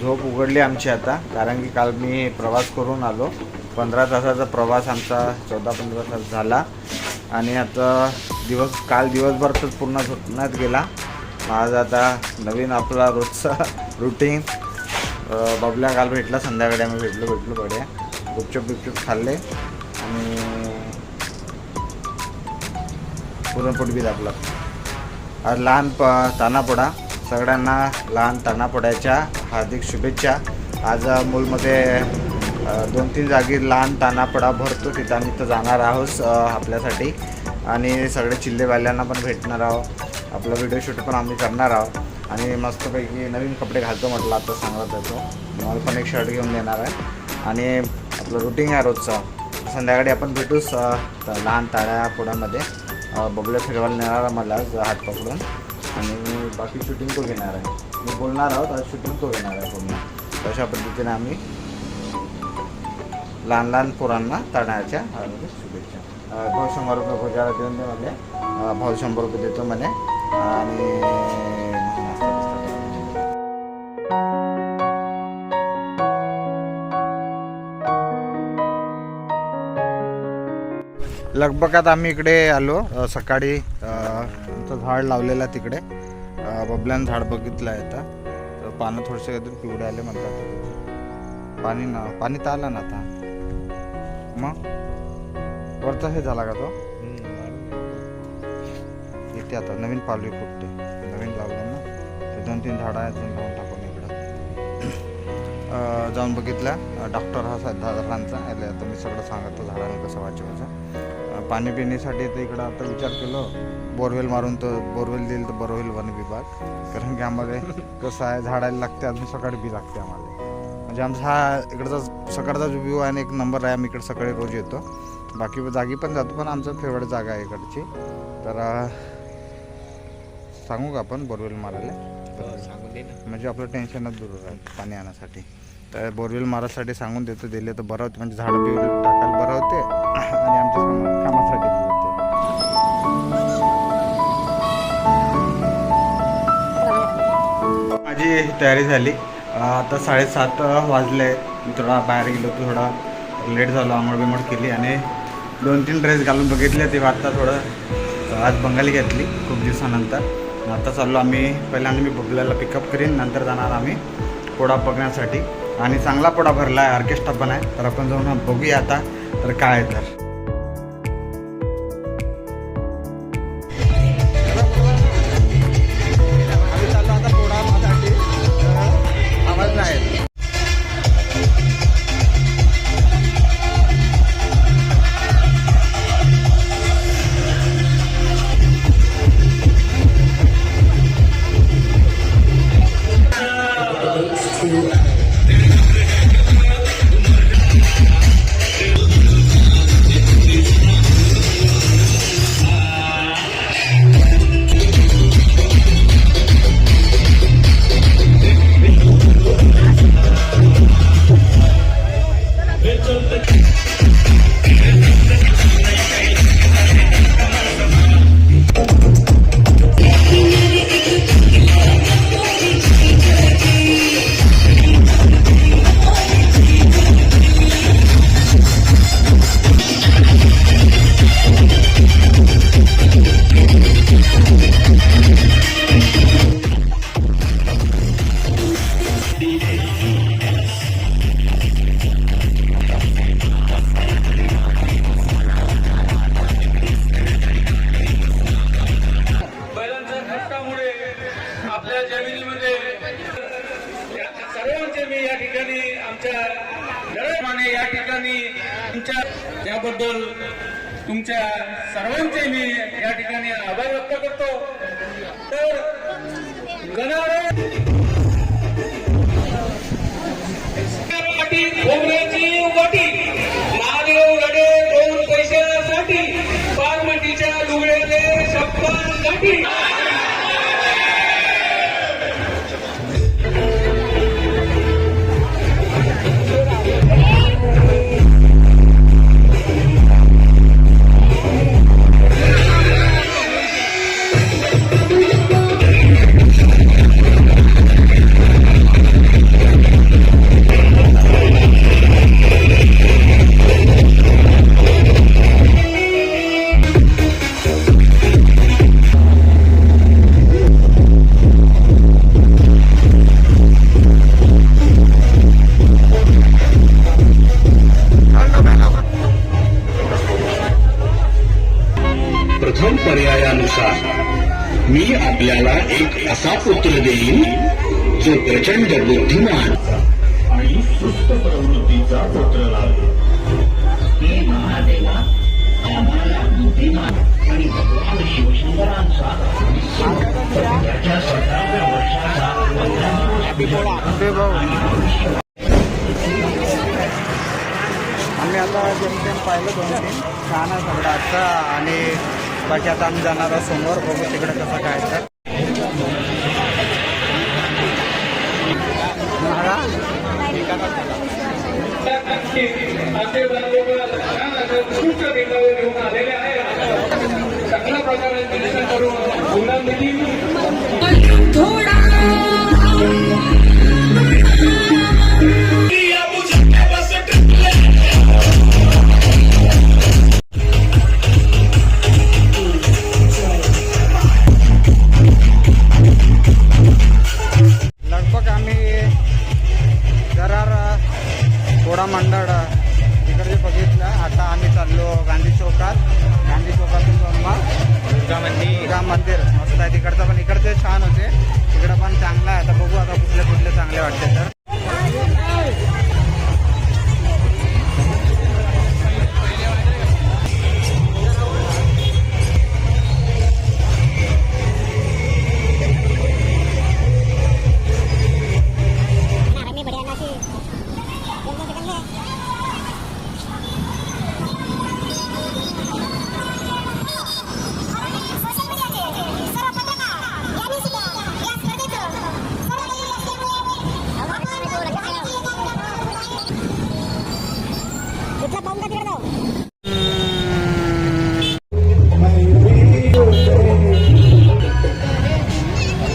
झोप उघडली आमची आता, कारण की काल मी प्रवास करून आलो. 15 तासाचा प्रवास आमचा 14-15 तास झाला आणि आता काल दिवसभर तर पूर्ण झोपण्यात गेला. आज आता नवीन आपला रोजचा रुटीन. बबल्या काल भेटला, संध्याकाळी आम्ही भेटलो बढ्या गुपचूप खाल्ले आणि पुरणपोळी बी दाबला. आज लहान तानापोळा, सगळ्यांना लहान तानापोळ्याच्या हार्दिक शुभेच्छा. आज मूलमध्ये 2-3 जागी लहान तानापोळा भरतो, तिथं जाणार आहोत आपल्यासाठी आणि सगळे चिल्लेवाल्यांना पण भेटणार आहोत. आपला व्हिडिओ शूट पण आम्ही करणार आहोत आणि मस्तपैकी नवीन कपडे घालतो म्हटलं, आता सांगत होतो. मला पण एक शर्ट घेऊन देणार आहे आणि आपलं रुटीन आहे रोजचं. संध्याकाळी आपण भेटूच लहान तानापोळ्यामध्ये. बबल्या फिरवायला नेणार मला हात पकडून आणि बाकी शूटिंग तो घेणार आहे. मी बोलणार आहोत, आज शूटिंग तो घेणार आहे पूर्ण. तशा पद्धतीने आम्ही लहान पोरांना ताण्याच्या शुभेच्छा. भाऊ 100 रुपये भोजाला देऊन दे मला. भाऊ 100 रुपये देतो म्हणे आणि लगबगात आम्ही इकडे आलो. सकाळी आमचं झाड लावलेलं तिकडे. बबल्यानं झाड बघितलं आहे आता, तर पानं थोडेसे काहीतरी पिवळे आले म्हणतात. पाणी तर आलं ना आता. मग वरचा हे झाला का तो इथे आता नवीन पालवी फुटते. नवीन लावलं ना ते 2-3 झाडं आहेत, लावून टाकून इकडं जाऊन बघितलं. डॉक्टर हा झाडांचा आले. आता मी सगळं सांगतो झाडांना कसं वाचवायचं. पाणी पिण्यासाठी तर इकडं आता विचार केलं बोरवेल मारून, तर बोरवेल देईल तर बरं होईल वन विभाग. कारण की आम्हाला कसं आहे, झाडायला लागते, अजून सकाळी बी लागते आम्हाला. म्हणजे आमचा हा इकडचा सकाळचा जो व्ह्यू आहे आणि एक नंबर आहे. आम्ही इकडे सकाळी रोज येतो, बाकी जागी पण जातो, पण आमचं फेवरेट जागा आहे इकडची. तर सांगू का आपण बोरवेल मारायला? म्हणजे आपलं टेन्शनच दूर राहील पाणी आणण्यासाठी. तर बोरवेल मारायसाठी सांगून दिले तर बरं होते, म्हणजे झाडं बिवलं टाकायला बरं होते आणि आमच्या कामासाठी होते. माझी तयारी झाली. आता 7:30 वाजले. मी थोडा बाहेर गेलो होतो, थोडा लेट झालो. आंघोळ केली आणि 2-3 ड्रेस घालून बघितले. ते आता थोडं आज बंगाली घेतली खूप दिवसानंतर. आता चाललो आम्ही. पहिल्यांदा मी बबल्याला पिकअप करीन, नंतर जाणार आम्ही पोळा बघण्यासाठी. आणि चांगला पोळा भरला आहे, ऑर्केस्ट्रा पण आहे. तर आपण जाऊन बघूया आता तर काय आहे. तर आवाज नाही. या ठिकाणी त्याबद्दल तुमच्या सर्वांचे मी या ठिकाणी आभार व्यक्त करतो. तर खोबऱ्याची वाटी, महादेव गडे 2 पैशासाठी, पारमटीच्या लुगड्याचे 56 गाठी. प्रचंड बुद्धिमान आणि सुस्त प्रवृत्तीचा पुत्र लाभला. हे महादेवा आम्हाला बुद्धिमान आणि भगवान शिवशंकरांचा त्याच्या 17व्या वर्षाचा 15 दिवस आम्ही आता जेमतेम पाहिलं 2-3 छान आहे सगळं आजचा. आणि बाकी आता आम्ही जाणार आहोत समोर, बघू तिकडे कसं काय तर. घेऊन आलेले आहे. चांगल्या प्रकारे निरीक्षण करून गुणांमध्ये लगभग आम्ही दरार घोडा मंडळ तिकडे बघितलं. आता आम्ही चाललो गांधी चौकात. गांधी चौकातून दुर्गा मंदिर मस्त आहे तिकडचं, पण इकडचे छान होते, तिकडं पण चांगलं आहे. आता बघू आता कुठले कुठले चांगले वाटते तर.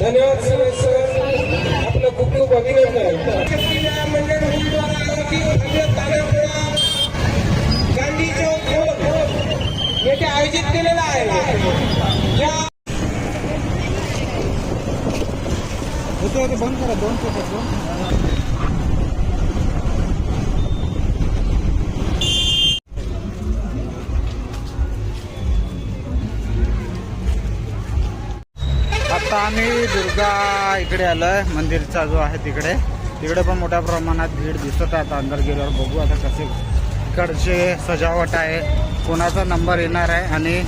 धन्यवाद सर. आपलं खूप खूप अभिनंदन. गांधी चौक येथे आयोजित केलेला आहे. बंद करा 2 चौकात. आता आम्ही दुर्गा इकडे आलोय, मंदिरचा जो आहे तिकडे पण मोठ्या प्रमाणात भीड दिसत आहे. आता अंदर गेल्यावर बघू आता कसे इकडचे सजावट आहे, कोणाचा नंबर येणार आहे. आणि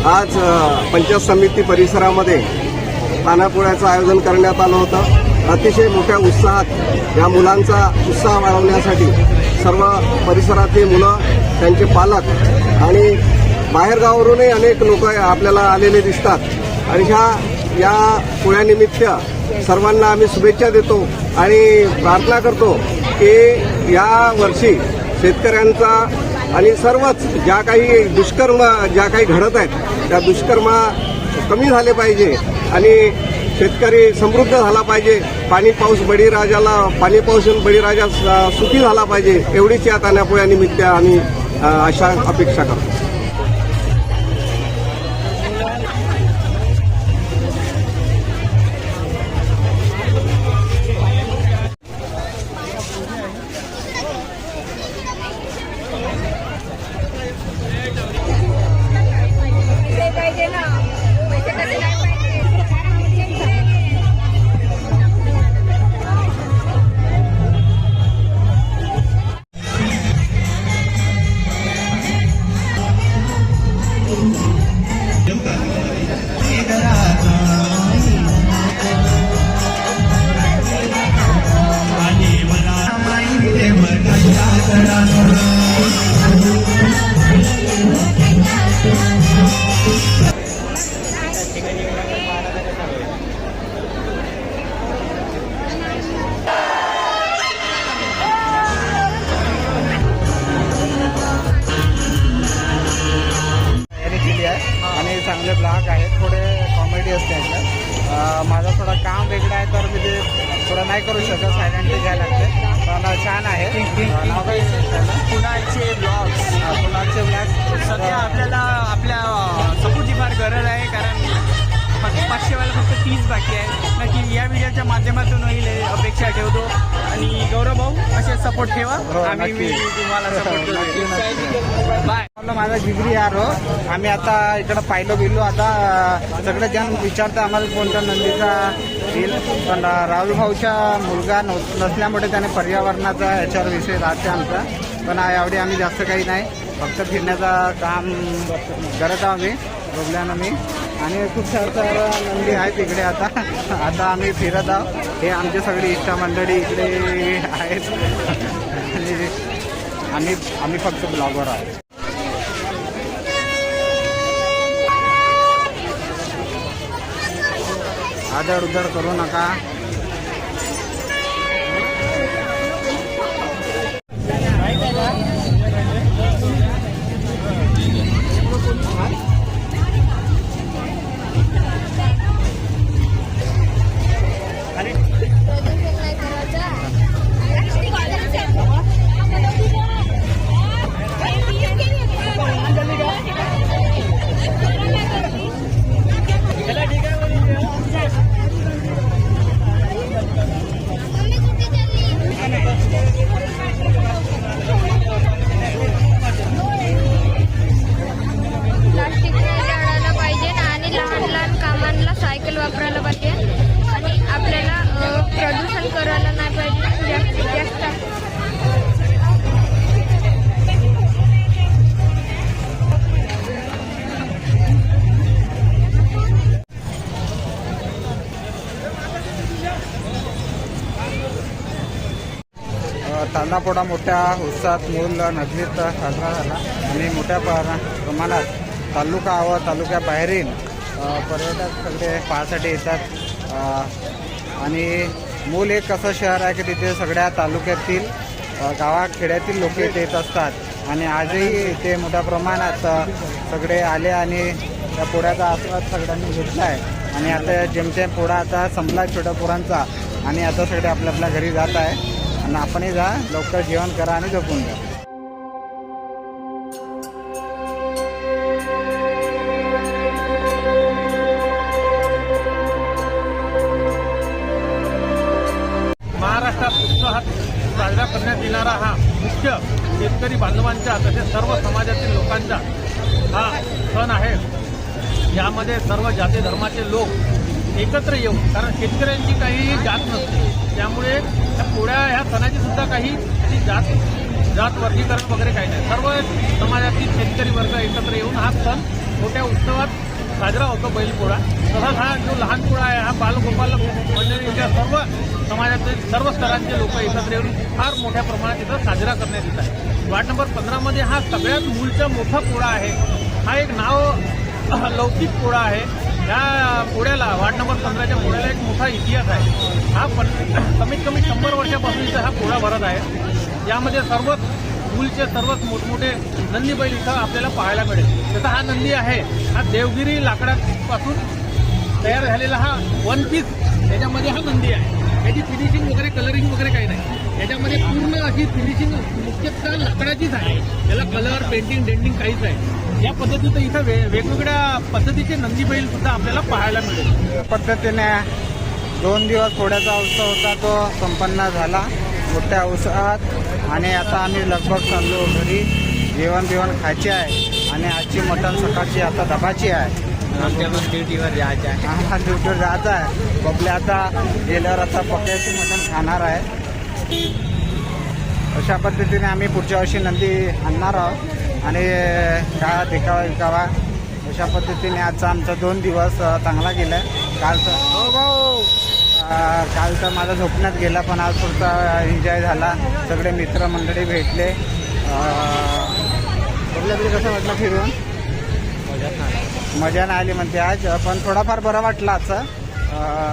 आज पंचायत समिती परिसरामध्ये खानापुड्याचं आयोजन करण्यात आलं होतं. अतिशय मोठ्या उत्साहात या मुलांचा उत्साह वाढवण्यासाठी सर्व परिसरातली मुलं, त्यांचे पालक आणि बाहेरगावावरूनही अनेक लोक आपल्याला आलेले दिसतात. आणि या पोळ्यानिमित्त सर्वांना आम्ही शुभेच्छा देतो आणि प्रार्थना करतो की या वर्षी शेतकऱ्यांचा आणि सर्वच ज्या काही दुष्कर्म ज्या काही घडत आहेत त्या दुष्कर्म कमी झाले पाहिजे आणि शेतकरी समृद्ध झाला पाहिजे. पाणी पाऊस बळीराजा सुखी झाला पाहिजे, एवढीच या तान्हापोळ्यानिमित्त आम्ही अशा अपेक्षा करतो. नाही करू शकत, सायलेंटली घ्यायला लागते. पण छान आहे. नाव काय कुणालचे ब्लॉग्स. कुणालचे ब्लॅक. सध्या आपल्याला आपल्या सपोर्टची फार गरज आहे, कारण 500 वाला फक्त 30 बाकी आहे. नक्की या व्हिडिओच्या माध्यमातून होईल हे अपेक्षा ठेवतो. आणि गौरव भाऊ असे सपोर्ट ठेवा, आम्ही नक्की. तुम्हाला सपोर्ट नक्की, करू. बाय. माझा जिगरी यार हो. आम्ही आता इकडं पाहिलो बिलो. आता सगळे जण विचारतं आम्हाला कोणत्या नंदीचा येईल, पण राहुल भाऊच्या मुलगा नसल्यामुळे त्याने पर्यावरणाचा याच्यावर विषय राहते आमचा. पण यावेळी आम्ही जास्त काही नाही, फक्त फिरण्याचा काम करत आहोत आम्ही रोबल्यानं मी. आणि खूप सारं नंदी आहेत इकडे. आता आम्ही फिरत आहोत. हे आमचे सगळी इष्टा मंडळी इकडे आहेत आणि आम्ही फक्त ब्लॉगर आहोत. आदर उदर करू नका. प्लास्टिक नाही जाळायला पाहिजे आणि लहान लहान कामांना सायकल वापरायला पाहिजे. आणि आपल्याला प्रदूषण करायला नाही पाहिजे जास्तीत जास्त. तांदापोडा मोठ्या उत्साहात मूल नगरीत साजरा झाला आणि मोठ्या प्रमाणात तालुक्याबाहेरील पर्यटक सगळे पाहण्यासाठी येतात. आणि मूल एक असं शहर आहे की तिथे सगळ्या तालुक्यातील गावाखेड्यातील लोक इथे येत असतात. आणि आजही इथे मोठ्या प्रमाणात सगळे आले आणि त्या पोळ्याचा आस्वाद सगळ्यांनी घेतला आहे. आणि आता जेमतेम पोळा आता संपला छोट्या पोरांचा आणि आता सगळे आपल्या आपल्या घरी जात आहे. आणि आपणही जा, लवकर जेवण करा आणि झोपून जा. महाराष्ट्रात उत्साहात साजरा करण्यात येणारा हा मुख्य शेतकरी बांधवांचा तसेच सर्व समाजातील लोकांचा हा सण आहे. यामध्ये सर्व जाती धर्माचे लोक एकत्र येऊन, कारण शेतकऱ्यांची काही जात नसते, त्यामुळे या पोळ्या ह्या सणाची सुद्धा काही जात वर्गीकरण वगैरे काही नाही. सर्व समाजातील शेतकरी वर्ग एकत्र येऊन हा सण मोठ्या उत्सवात साजरा होतो बैलपोळा. तसाच हा जो लहान पोळा आहे हा बालगोपाल मंडळीच्या सर्व समाजातील सर्व स्तरांचे लोक एकत्र येऊन फार मोठ्या प्रमाणात इथं साजरा करण्यात येत आहे. वार्ड नंबर 15मध्ये हा सगळ्यात मूलचा मोठा पोळा आहे. हा एक नाव लौकिक पोळा आहे. या पोळ्याला वार्ड नंबर 15च्या पोळ्याला एक मोठा इतिहास आहे. हा कमीत कमी 100 वर्षापासून इथं हा पोळा भरत आहे. यामध्ये सर्वच मूलचे सर्वच मोठमोठे नंदी बैल इथं आपल्याला पाहायला मिळेल. तसा हा नंदी आहे हा देवगिरी लाकडापासून तयार झालेला हा 1 पीस याच्यामध्ये हा नंदी आहे. याची फिनिशिंग वगैरे कलरिंग वगैरे काही नाही. याच्यामध्ये पूर्ण अशी फिनिशिंग मुख्यतः लाकडाचीच आहे. याला कलर पेंटिंग डेंटिंग काहीच आहे. या पद्धतीचं इथं वेगवेगळ्या पद्धतीचे नंदी बैल सुद्धा आपल्याला पाहायला मिळेल. पद्धतीने 2 दिवस पोळ्याचा उत्सव होता, तो संपन्न झाला मोठ्या उत्साहात. आणि आता आम्ही लगभग चाललो घरी. जेवण खायचे आहे आणि आजची मटण सकाळची आता दबाची आहे. ड्युटीवर जायचं आहे. आम्हाला ड्युटीवर जायचं आहे. बबले आता गेल्यावर आता पक्याची मटण खाणार आहे. अशा पद्धतीने आम्ही पुढच्या वर्षी नंदी आणणार आहोत आणि काय देखावा विकावा अशा पद्धतीने आजचा आमचा 2 दिवस चांगला गेला. काल तर माझा झोपण्यात गेला, पण आज थोडा एन्जॉय झाला. सगळे मित्रमंडळी भेटले. आपल्याकडे कसं वाटलं फिरून? मजा नाही आली म्हणते आज, पण थोडाफार बरं वाटलं आजचं.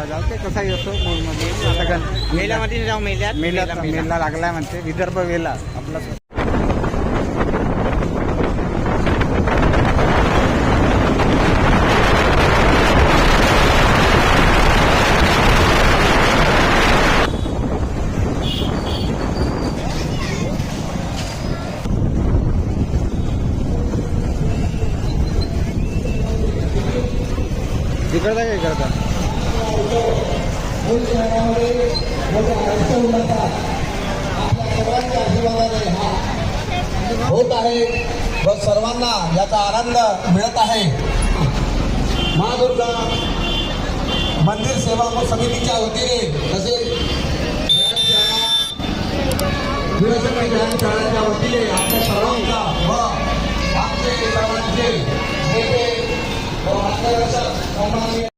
जाऊ ते कसा येतो मूलमध्ये आता मेल्यामध्ये जाऊ. मेला लागलाय म्हणते. विदर्भ वेला आपला. उल्हासात आपल्या सर्वांच्या आशीर्वादाने हा होत आहे व सर्वांना याचा आनंद मिळत आहे. महादुर्गा मंदिर सेवा समितीच्या वतीने तसेच शिवसेना व्यायामशाळेच्या वतीने आपल्या सर्वांचा व आमचे सर्वांचे नेते व मार्गदर्शक